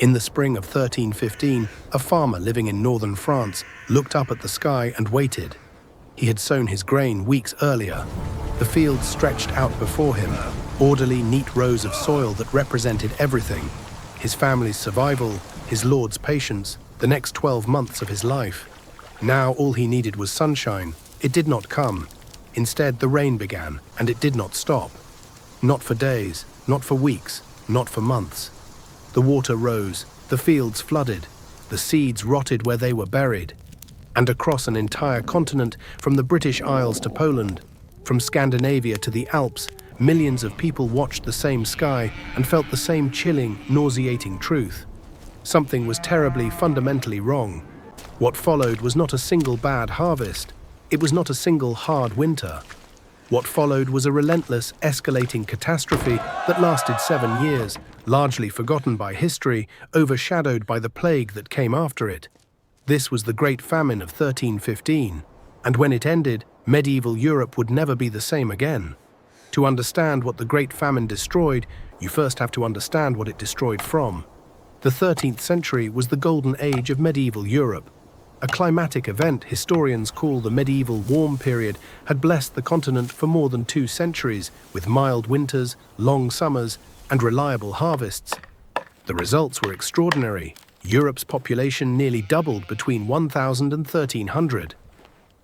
In the spring of 1315, a farmer living in northern France looked up at the sky and waited. He had sown his grain weeks earlier. The fields stretched out before him, orderly, neat rows of soil that represented everything: his family's survival, his lord's patience, the next 12 months of his life. Now all he needed was sunshine. It did not come. Instead, the rain began, and it did not stop. Not for days, not for weeks, not for months. The water rose, the fields flooded, the seeds rotted where they were buried. And across an entire continent, from the British Isles to Poland, from Scandinavia to the Alps, millions of people watched the same sky and felt the same chilling, nauseating truth. Something was terribly, fundamentally wrong. What followed was not a single bad harvest. It was not a single hard winter. What followed was a relentless, escalating catastrophe that lasted 7 years, largely forgotten by history, overshadowed by the plague that came after it. This was the Great Famine of 1315, and when it ended, medieval Europe would never be the same again. To understand what the Great Famine destroyed, you first have to understand what it destroyed from. The 13th century was the golden age of medieval Europe. A climatic event historians call the medieval warm period had blessed the continent for more than 2 centuries, with mild winters, long summers, and reliable harvests. The results were extraordinary. Europe's population nearly doubled between 1000 and 1300,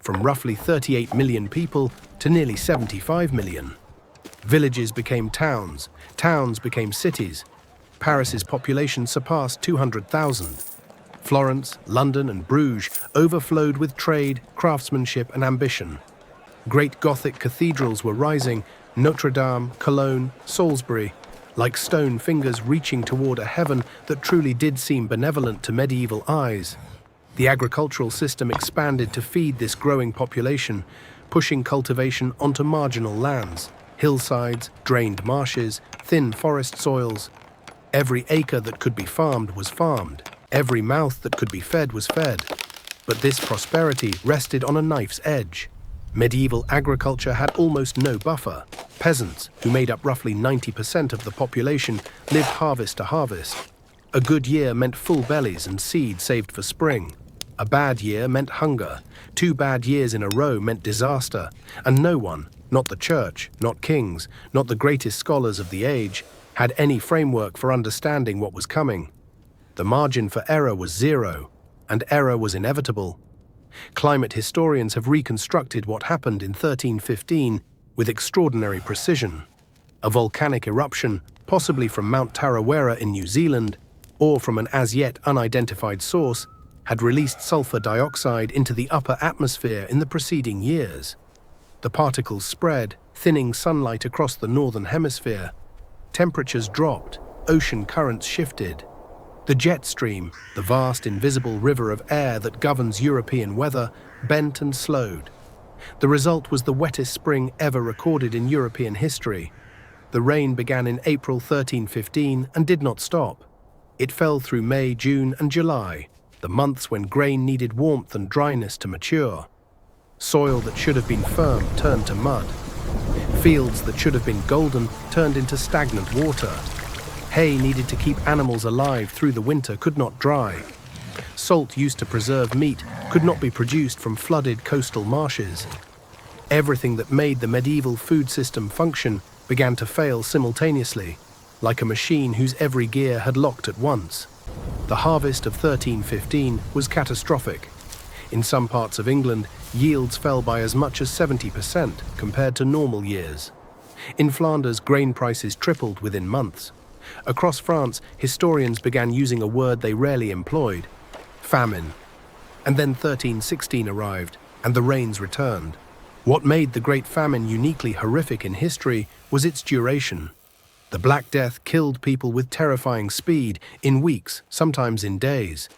from roughly 38 million people to nearly 75 million. Villages became towns, towns became cities. Paris's population surpassed 200,000. Florence, London, and Bruges overflowed with trade, craftsmanship, and ambition. Great Gothic cathedrals were rising: Notre Dame, Cologne, Salisbury, like stone fingers reaching toward a heaven that truly did seem benevolent to medieval eyes. The agricultural system expanded to feed this growing population, pushing cultivation onto marginal lands: hillsides, drained marshes, thin forest soils. Every acre that could be farmed was farmed. Every mouth that could be fed was fed. But this prosperity rested on a knife's edge. Medieval agriculture had almost no buffer. Peasants, who made up roughly 90% of the population, lived harvest to harvest. A good year meant full bellies and seed saved for spring. A bad year meant hunger. 2 bad years in a row meant disaster. And no one, not the church, not kings, not the greatest scholars of the age, had any framework for understanding what was coming. The margin for error was 0, and error was inevitable. Climate historians have reconstructed what happened in 1315 with extraordinary precision. A volcanic eruption, possibly from Mount Tarawera in New Zealand, or from an as-yet unidentified source, had released sulfur dioxide into the upper atmosphere in the preceding years. The particles spread, thinning sunlight across the northern hemisphere. Temperatures dropped, ocean currents shifted. The jet stream, the vast invisible river of air that governs European weather, bent and slowed. The result was the wettest spring ever recorded in European history. The rain began in April 1315 and did not stop. It fell through May, June, and July, the months when grain needed warmth and dryness to mature. Soil that should have been firm turned to mud. Fields that should have been golden turned into stagnant water. Hay needed to keep animals alive through the winter could not dry. Salt used to preserve meat could not be produced from flooded coastal marshes. Everything that made the medieval food system function began to fail simultaneously, like a machine whose every gear had locked at once. The harvest of 1315 was catastrophic. In some parts of England, yields fell by as much as 70% compared to normal years. In Flanders, grain prices tripled within months. Across France, historians began using a word they rarely employed: famine. And then 1316 arrived, and the rains returned. What made the Great Famine uniquely horrific in history was its duration. The Black Death killed people with terrifying speed, in weeks, sometimes in days.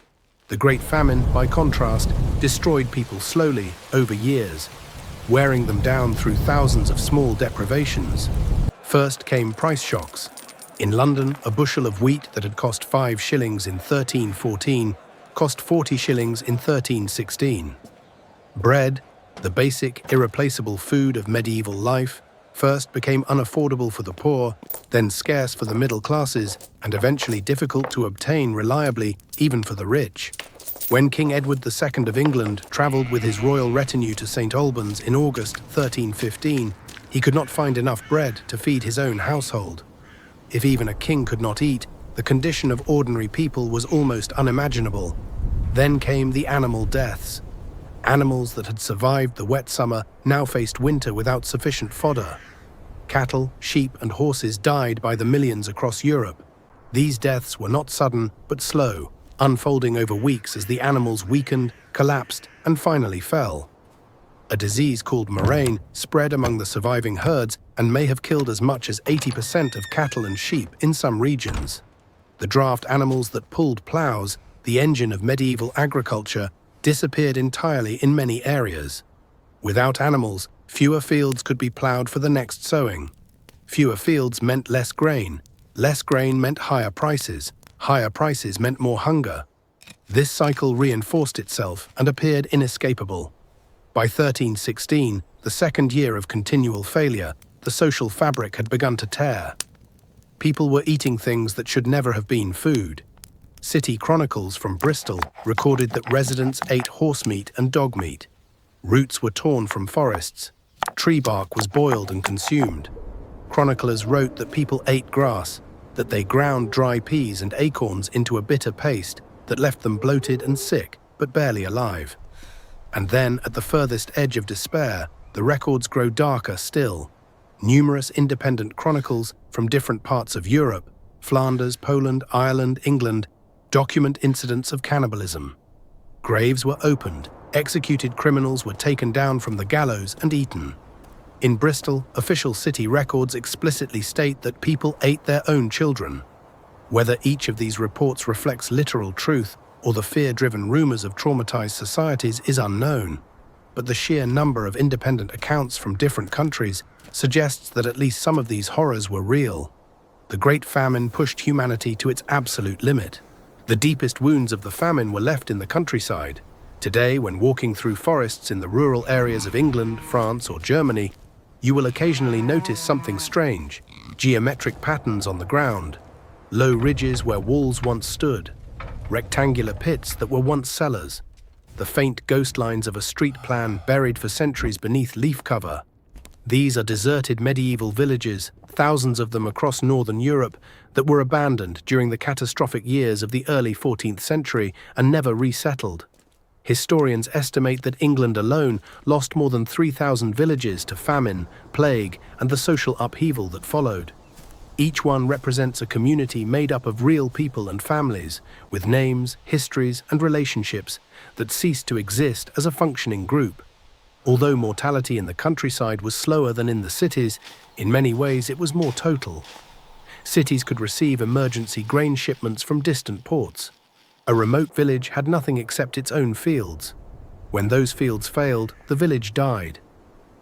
The Great Famine, by contrast, destroyed people slowly, over years, wearing them down through thousands of small deprivations. First came price shocks. In London, a bushel of wheat that had cost 5 shillings in 1314 cost 40 shillings in 1316. Bread, the basic, irreplaceable food of medieval life, first became unaffordable for the poor, then scarce for the middle classes, and eventually difficult to obtain reliably even for the rich. When King Edward II of England travelled with his royal retinue to St. Albans in August 1315, he could not find enough bread to feed his own household. If even a king could not eat, the condition of ordinary people was almost unimaginable. Then came the animal deaths. Animals that had survived the wet summer now faced winter without sufficient fodder. Cattle, sheep, and horses died by the millions across Europe. These deaths were not sudden, but slow, unfolding over weeks as the animals weakened, collapsed, and finally fell. A disease called murrain spread among the surviving herds and may have killed as much as 80% of cattle and sheep in some regions. The draft animals that pulled plows, the engine of medieval agriculture, disappeared entirely in many areas. Without animals, fewer fields could be plowed for the next sowing. Fewer fields meant less grain meant higher prices meant more hunger. This cycle reinforced itself and appeared inescapable. By 1316, the second year of continual failure, the social fabric had begun to tear. People were eating things that should never have been food. City chronicles from Bristol recorded that residents ate horse meat and dog meat. Roots were torn from forests. Tree bark was boiled and consumed. Chroniclers wrote that people ate grass, that they ground dry peas and acorns into a bitter paste that left them bloated and sick, but barely alive. And then, at the furthest edge of despair, the records grow darker still. Numerous independent chronicles from different parts of Europe, Flanders, Poland, Ireland, England, document incidents of cannibalism. Graves were opened, executed criminals were taken down from the gallows and eaten. In Bristol, official city records explicitly state that people ate their own children. Whether each of these reports reflects literal truth or the fear-driven rumors of traumatized societies is unknown, but the sheer number of independent accounts from different countries suggests that at least some of these horrors were real. The Great Famine pushed humanity to its absolute limit. The deepest wounds of the famine were left in the countryside. Today, when walking through forests in the rural areas of England, France, or Germany, you will occasionally notice something strange: geometric patterns on the ground, low ridges where walls once stood, rectangular pits that were once cellars, the faint ghost lines of a street plan buried for centuries beneath leaf cover. These are deserted medieval villages, thousands of them across northern Europe, that were abandoned during the catastrophic years of the early 14th century and never resettled. Historians estimate that England alone lost more than 3,000 villages to famine, plague, and the social upheaval that followed. Each one represents a community made up of real people and families, with names, histories, and relationships that ceased to exist as a functioning group. Although mortality in the countryside was slower than in the cities, in many ways it was more total. Cities could receive emergency grain shipments from distant ports. A remote village had nothing except its own fields. When those fields failed, the village died.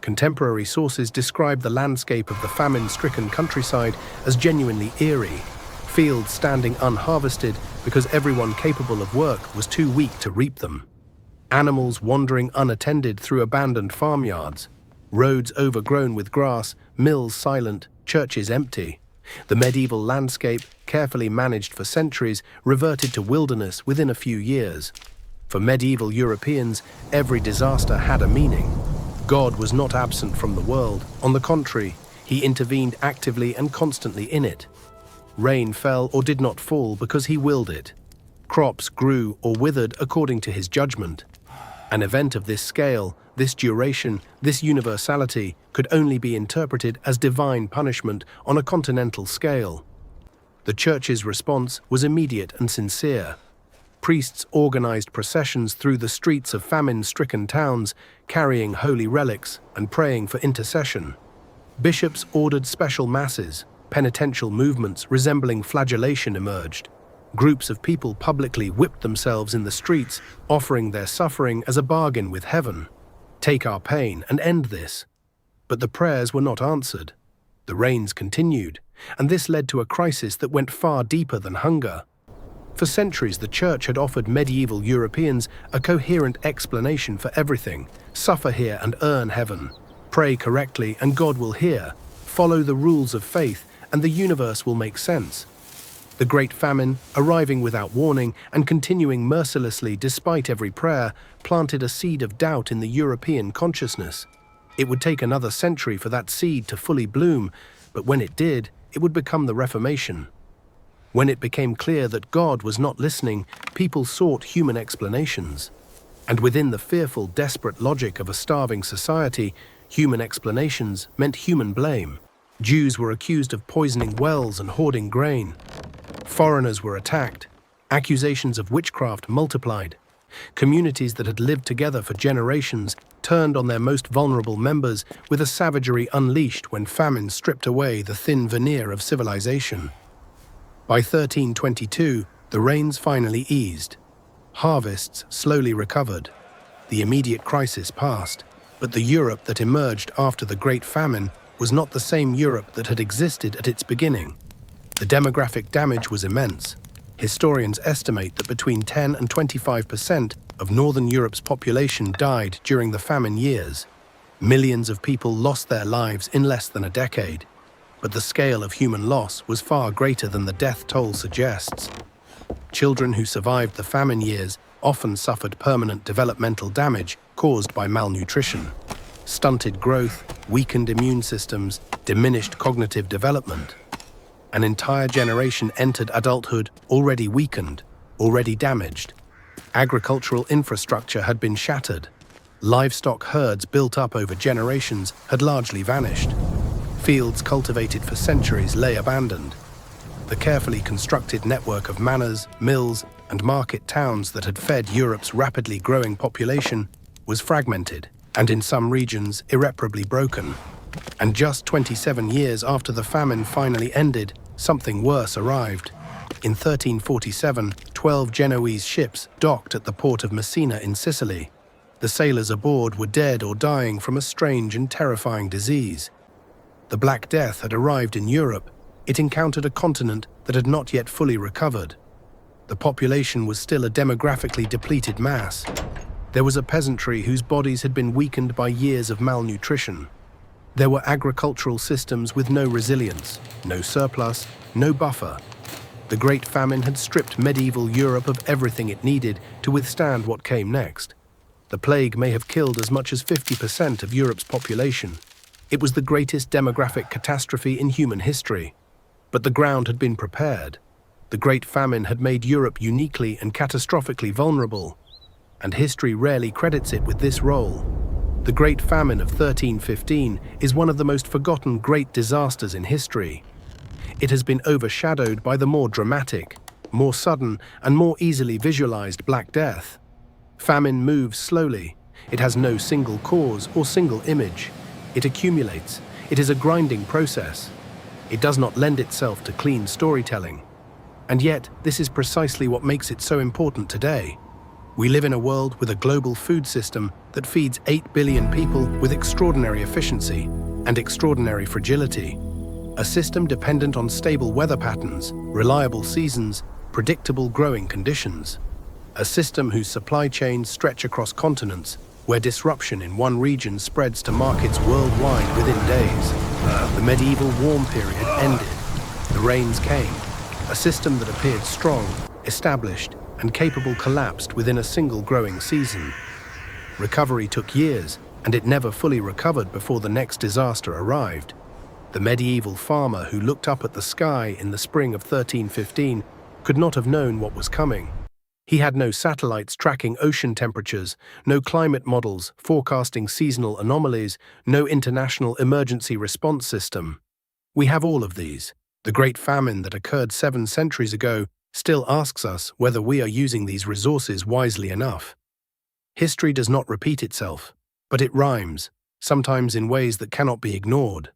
Contemporary sources describe the landscape of the famine-stricken countryside as genuinely eerie, fields standing unharvested because everyone capable of work was too weak to reap them. Animals wandering unattended through abandoned farmyards, roads overgrown with grass, mills silent, churches empty. The medieval landscape, carefully managed for centuries, reverted to wilderness within a few years. For medieval Europeans, every disaster had a meaning. God was not absent from the world. On the contrary, he intervened actively and constantly in it. Rain fell or did not fall because he willed it. Crops grew or withered according to his judgment. An event of this scale, this duration, this universality could only be interpreted as divine punishment on a continental scale. The Church's response was immediate and sincere. Priests organized processions through the streets of famine-stricken towns, carrying holy relics and praying for intercession. Bishops ordered special masses. Penitential movements resembling flagellation emerged. Groups of people publicly whipped themselves in the streets, offering their suffering as a bargain with heaven. Take our pain and end this. But the prayers were not answered. The rains continued, and this led to a crisis that went far deeper than hunger. For centuries, the Church had offered medieval Europeans a coherent explanation for everything. Suffer here and earn heaven. Pray correctly and God will hear. Follow the rules of faith and the universe will make sense. The Great Famine, arriving without warning and continuing mercilessly despite every prayer, planted a seed of doubt in the European consciousness. It would take another century for that seed to fully bloom, but when it did, it would become the Reformation. When it became clear that God was not listening, people sought human explanations. And within the fearful, desperate logic of a starving society, human explanations meant human blame. Jews were accused of poisoning wells and hoarding grain. Foreigners were attacked. Accusations of witchcraft multiplied. Communities that had lived together for generations turned on their most vulnerable members with a savagery unleashed when famine stripped away the thin veneer of civilization. By 1322, the rains finally eased. Harvests slowly recovered. The immediate crisis passed, but the Europe that emerged after the Great Famine was not the same Europe that had existed at its beginning. The demographic damage was immense. Historians estimate that between 10 and 25% of Northern Europe's population died during the famine years. Millions of people lost their lives in less than a decade. But the scale of human loss was far greater than the death toll suggests. Children who survived the famine years often suffered permanent developmental damage caused by malnutrition. Stunted growth, weakened immune systems, diminished cognitive development. An entire generation entered adulthood already weakened, already damaged. Agricultural infrastructure had been shattered. Livestock herds built up over generations had largely vanished. Fields cultivated for centuries lay abandoned. The carefully constructed network of manors, mills, and market towns that had fed Europe's rapidly growing population was fragmented, and in some regions irreparably broken. And just 27 years after the famine finally ended, something worse arrived. In 1347, 12 Genoese ships docked at the port of Messina in Sicily. The sailors aboard were dead or dying from a strange and terrifying disease. The Black Death had arrived in Europe. It encountered a continent that had not yet fully recovered. The population was still a demographically depleted mass. There was a peasantry whose bodies had been weakened by years of malnutrition. There were agricultural systems with no resilience, no surplus, no buffer. The Great Famine had stripped medieval Europe of everything it needed to withstand what came next. The plague may have killed as much as 50% of Europe's population. It was the greatest demographic catastrophe in human history. But the ground had been prepared. The Great Famine had made Europe uniquely and catastrophically vulnerable, and history rarely credits it with this role. The Great Famine of 1315 is one of the most forgotten great disasters in history. It has been overshadowed by the more dramatic, more sudden, and more easily visualized Black Death. Famine moves slowly. It has no single cause or single image. It accumulates. It is a grinding process. It does not lend itself to clean storytelling. And yet, this is precisely what makes it so important today. We live in a world with a global food system that feeds 8 billion people with extraordinary efficiency and extraordinary fragility. A system dependent on stable weather patterns, reliable seasons, predictable growing conditions. A system whose supply chains stretch across continents, where disruption in one region spreads to markets worldwide within days. The medieval warm period ended. The rains came. A system that appeared strong, established, and capable collapsed within a single growing season. Recovery took years, and it never fully recovered before the next disaster arrived. The medieval farmer who looked up at the sky in the spring of 1315 could not have known what was coming. He had no satellites tracking ocean temperatures, no climate models forecasting seasonal anomalies, no international emergency response system. We have all of these. The Great Famine that occurred 7 centuries ago still asks us whether we are using these resources wisely enough. History does not repeat itself, but it rhymes, sometimes in ways that cannot be ignored.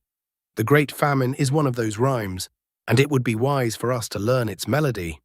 The Great Famine is one of those rhymes, and it would be wise for us to learn its melody.